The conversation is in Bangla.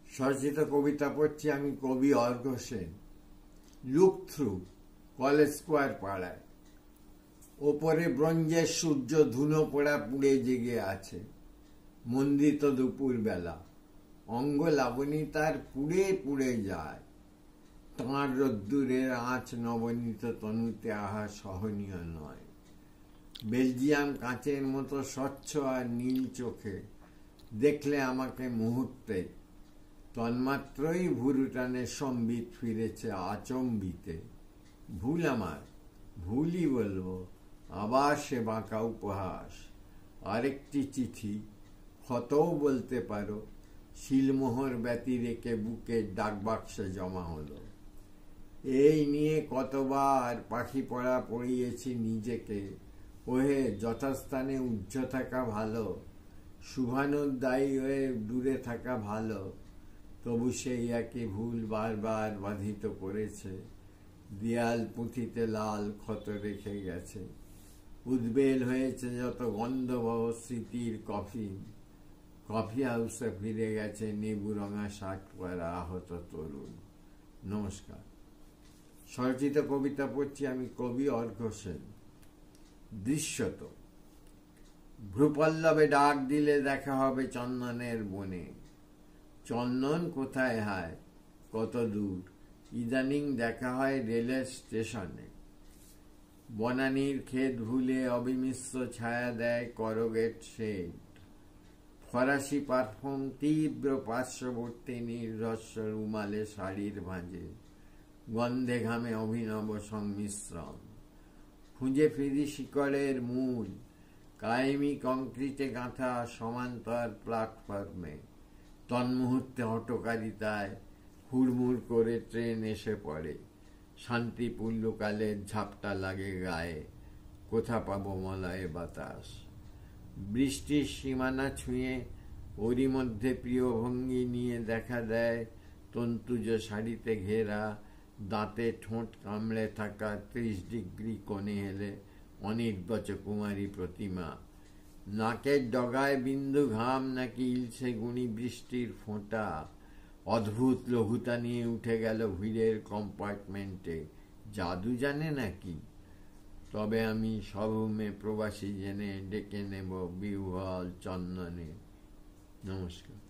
স্বরচিত কবিতা পড়ছি আমি, কবি Argha Sen. Look through, college square পাড়ায়। ওপরে ব্রঞ্জের সূর্য ধুনো পোড়া পুড়ে জেগে আছে। মন্দিত দুপুর বেলা, অঙ্গ লাবণী তার পুড়ে পুড়ে যায়। তাঁর রোদ্দুরের আঁচ নবনীত তনুতে আহা সহনীয় নয়। বেলজিয়াম কাঁচের মতো স্বচ্ছ আর নীল চোখে দেখলে আমাকে মুহূর্তে তন্মাত্রই ভুরুটানে সম্বিত ফিরেছে আচম্বিতে। ভুল আমার, ভুলই বলবো, আবার সে বাঁকা উপহাস। আরেকটি চিঠি, ক্ষতও বলতে পারো, শিলমোহর ব্যতি রেখে বুকের ডাকবাক্সে জমা হলো। এই নিয়ে কতবার পাখি পড়া পড়িয়েছি নিজেকে। ওহে, যথাস্থানে উজ্জ থাকা ভালো, শুভানুদ্দায়ী হয়ে দূরে থাকা ভালো। তবু সেই একই ভুল বারবার বাধিত করেছে। দেয়াল পুঁথিতে লাল ক্ষত রেখে গেছে। উদ্বেল হয়েছে যত গন্ধবহ স্মৃতির কফি হাউসে ফিরে গেছে নেবু রঙা শার্ট পরা আহত তরুণ। নমস্কার। স্বরচিত কবিতা পড়ছি আমি, কবি অর্ঘ সেন। দৃশ্যত, ভ্রুপল্লবে ডাক দিলে দেখা হবে চন্দনের বনে। চন্দন কোথায় হায়, কত দূর, ইদানিং দেখা হয় রেলের স্টেশনে। বনানীর ক্ষেত ভুলে অবিমিশ্র ছায়া দেয় করগেট শেড। ফরাসি পারফিউম তীব্র পার্শ্ববর্তী নির্রস্ব রুমালে শাড়ির ভাঁজে। গন্ধে ঘামে অভিনব সংমিশ্রণ। খুঁজে ফিরি শিকড়ের মূল, কায়েমি কংক্রিটে গাঁথা সমান্তর প্ল্যাটফর্মে। তন্মুহূর্তে হঠকারিতায় হুড়মুড় করে ট্রেন এসে পড়ে। শান্তিপূর্ণকালের ঝাপটা লাগে গায়ে। কোথা পাবো মলয়ে বাতাস। বৃষ্টির সীমানা ছুঁয়ে ওরই মধ্যে প্রিয় ভঙ্গি নিয়ে দেখা দেয় তন্তুজ শাড়িতে ঘেরা, দাঁতে ঠোঁট কামড়ে থাকা 30 ডিগ্রি কোণে হেলে অনির্বচ কুমারী প্রতিমা। নাকের ডগায় বিন্দু ঘাম নাকি ইলছে গুণী বৃষ্টির ফোঁটা। অদ্ভুত লঘুতা নিয়ে উঠে গেল ভিড়ের কম্পার্টমেন্টে। জাদু জানে নাকি? তবে আমি সভূমে প্রবাসী জেনে ডেকে নেব বিহ্বল চন্দনে। নমস্কার।